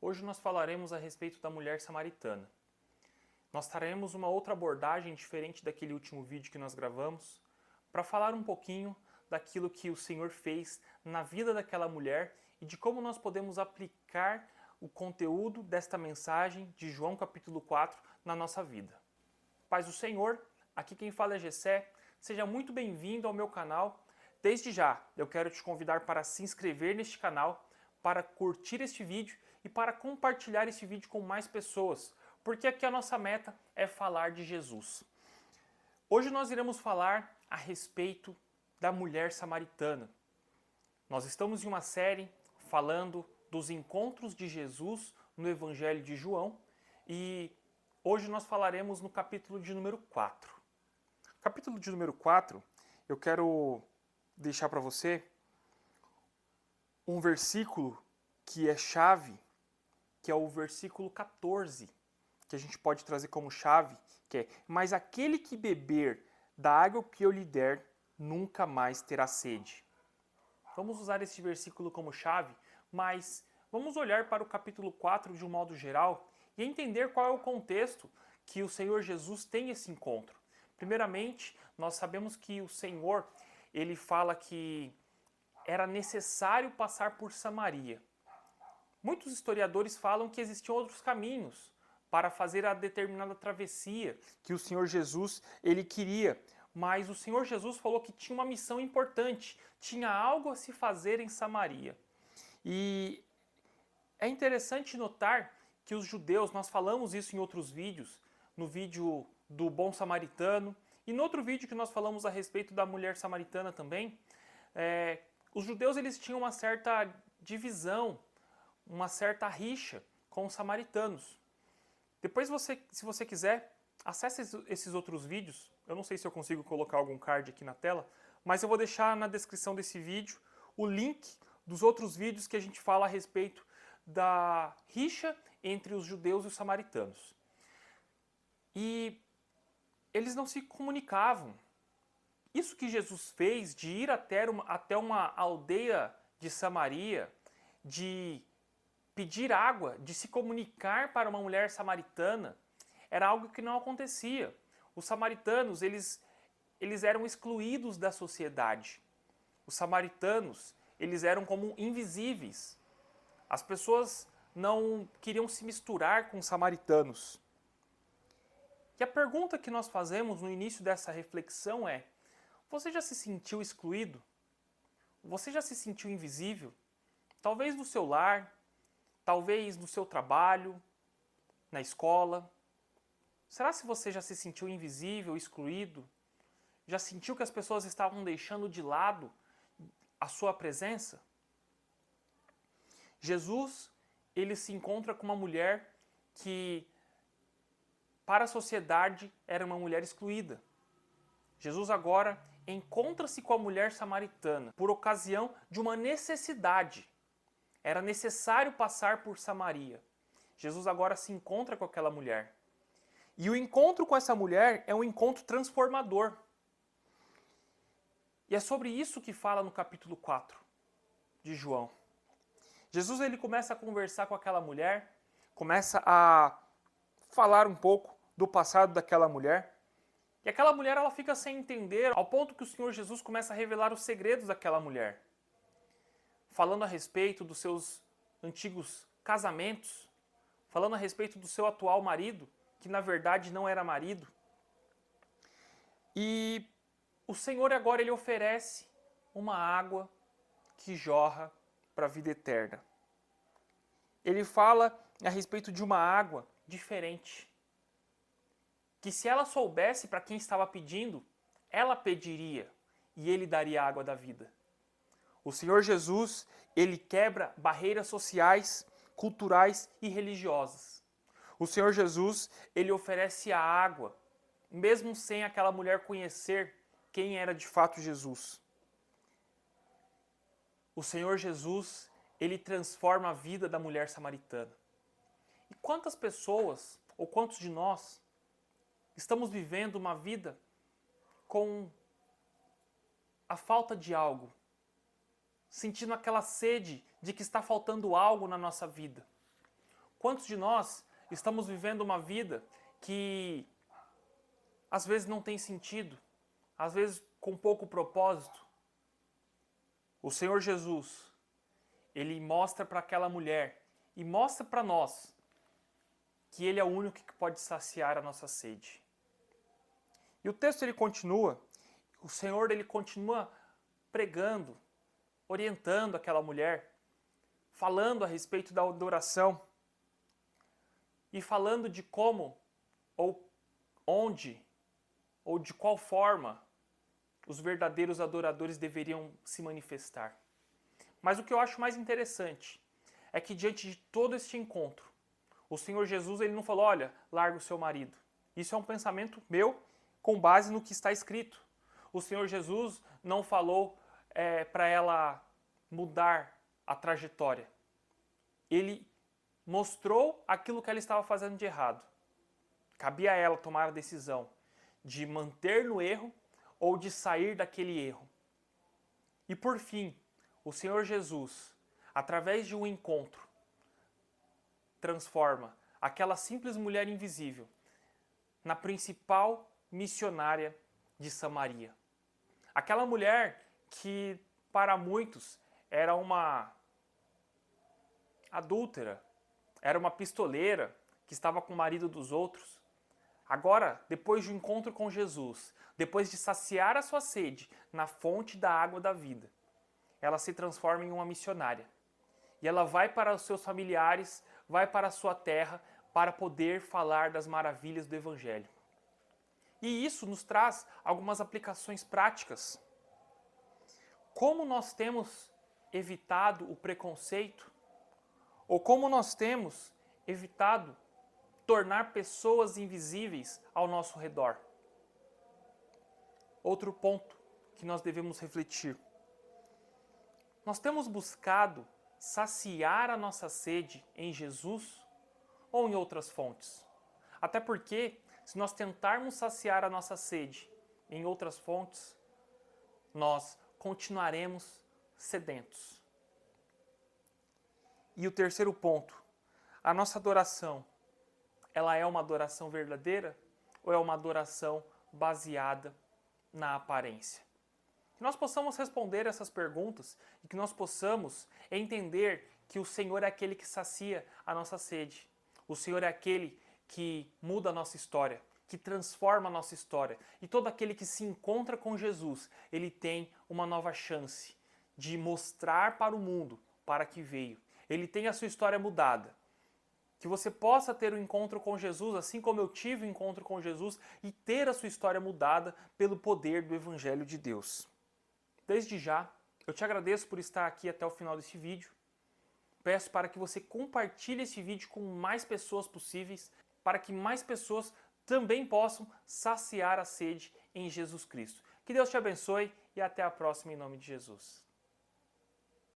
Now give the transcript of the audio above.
Hoje nós falaremos a respeito da mulher samaritana. Nós traremos uma outra abordagem diferente daquele último vídeo que nós gravamos, para falar um pouquinho daquilo que o Senhor fez na vida daquela mulher e de como nós podemos aplicar o conteúdo desta mensagem de João capítulo 4 na nossa vida. Paz do Senhor, aqui quem fala é Gessé, seja muito bem-vindo ao meu canal. Desde já, eu quero te convidar para se inscrever neste canal, para curtir este vídeo e para compartilhar este vídeo com mais pessoas, porque aqui a nossa meta é falar de Jesus. Hoje nós iremos falar a respeito da mulher samaritana. Nós estamos em uma série falando dos encontros de Jesus no Evangelho de João e hoje nós falaremos no capítulo de número 4. Capítulo de número 4, eu quero deixar para você um versículo que é chave, que é o versículo 14, que a gente pode trazer como chave, que é: mas aquele que beber da água que eu lhe der, nunca mais terá sede. Vamos usar esse versículo como chave, mas vamos olhar para o capítulo 4 de um modo geral e entender qual é o contexto que o Senhor Jesus tem esse encontro. Primeiramente, nós sabemos que o Senhor, ele fala que era necessário passar por Samaria. Muitos historiadores falam que existiam outros caminhos para fazer a determinada travessia que o Senhor Jesus ele queria, mas o Senhor Jesus falou que tinha uma missão importante, tinha algo a se fazer em Samaria. E é interessante notar que os judeus, nós falamos isso em outros vídeos, no vídeo do bom samaritano e no outro vídeo que nós falamos a respeito da mulher samaritana também, os judeus eles tinham uma certa divisão, uma certa rixa com os samaritanos. Depois, se você quiser, acesse esses outros vídeos. Eu não sei se eu consigo colocar algum card aqui na tela, mas eu vou deixar na descrição desse vídeo o link dos outros vídeos que a gente fala a respeito da rixa entre os judeus e os samaritanos. E eles não se comunicavam. Isso que Jesus fez de ir até uma aldeia de Samaria, de pedir água, de se comunicar para uma mulher samaritana, era algo que não acontecia. Os samaritanos, eles eram excluídos da sociedade. Os samaritanos, eles eram como invisíveis. As pessoas não queriam se misturar com os samaritanos. E a pergunta que nós fazemos no início dessa reflexão é: você já se sentiu excluído? Você já se sentiu invisível? Talvez no seu lar, talvez no seu trabalho, na escola. Será se você já se sentiu invisível, excluído? Já sentiu que as pessoas estavam deixando de lado a sua presença? Jesus, ele se encontra com uma mulher que, para a sociedade, era uma mulher excluída. Jesus agora encontra-se com a mulher samaritana por ocasião de uma necessidade. Era necessário passar por Samaria. Jesus agora se encontra com aquela mulher. E o encontro com essa mulher é um encontro transformador. E é sobre isso que fala no capítulo 4 de João. Jesus ele começa a conversar com aquela mulher, começa a falar um pouco do passado daquela mulher. E aquela mulher ela fica sem entender, ao ponto que o Senhor Jesus começa a revelar os segredos daquela mulher. Falando a respeito dos seus antigos casamentos, falando a respeito do seu atual marido, que na verdade não era marido. E o Senhor agora ele oferece uma água que jorra para a vida eterna. Ele fala a respeito de uma água diferente, que se ela soubesse para quem estava pedindo, ela pediria e ele daria a água da vida. O Senhor Jesus, ele quebra barreiras sociais, culturais e religiosas. O Senhor Jesus, ele oferece a água, mesmo sem aquela mulher conhecer quem era de fato Jesus. O Senhor Jesus, ele transforma a vida da mulher samaritana. E quantas pessoas, ou quantos de nós, estamos vivendo uma vida com a falta de algo, sentindo aquela sede de que está faltando algo na nossa vida. Quantos de nós estamos vivendo uma vida que às vezes não tem sentido, às vezes com pouco propósito? O Senhor Jesus, Ele mostra para aquela mulher e mostra para nós que Ele é o único que pode saciar a nossa sede. E o texto ele continua, o Senhor ele continua pregando, orientando aquela mulher, falando a respeito da adoração e falando de como, ou onde, ou de qual forma os verdadeiros adoradores deveriam se manifestar. Mas o que eu acho mais interessante é que diante de todo este encontro, o Senhor Jesus ele não falou, olha, larga o seu marido. Isso é um pensamento meu com base no que está escrito. O Senhor Jesus não falou para ela mudar a trajetória. Ele mostrou aquilo que ela estava fazendo de errado. Cabia a ela tomar a decisão de manter no erro ou de sair daquele erro. E por fim, o Senhor Jesus, através de um encontro, transforma aquela simples mulher invisível na principal missionária de Samaria. Aquela mulher que, para muitos, era uma adúltera, era uma pistoleira que estava com o marido dos outros. Agora, depois de um encontro com Jesus, depois de saciar a sua sede na fonte da água da vida, ela se transforma em uma missionária. E ela vai para os seus familiares, vai para a sua terra, para poder falar das maravilhas do Evangelho. E isso nos traz algumas aplicações práticas. Como nós temos evitado o preconceito? Ou como nós temos evitado tornar pessoas invisíveis ao nosso redor? Outro ponto que nós devemos refletir. Nós temos buscado saciar a nossa sede em Jesus ou em outras fontes? Até porque, se nós tentarmos saciar a nossa sede em outras fontes, nós continuaremos sedentos. E o terceiro ponto, a nossa adoração, ela é uma adoração verdadeira ou é uma adoração baseada na aparência? Que nós possamos responder essas perguntas e que nós possamos entender que o Senhor é aquele que sacia a nossa sede. O Senhor é aquele que muda a nossa história, que transforma a nossa história. E todo aquele que se encontra com Jesus, ele tem uma nova chance de mostrar para o mundo para que veio. Ele tem a sua história mudada. Que você possa ter um encontro com Jesus, assim como eu tive um encontro com Jesus, e ter a sua história mudada pelo poder do Evangelho de Deus. Desde já, eu te agradeço por estar aqui até o final desse vídeo. Peço para que você compartilhe esse vídeo com mais pessoas possíveis, para que mais pessoas também possam saciar a sede em Jesus Cristo. Que Deus te abençoe e até a próxima em nome de Jesus.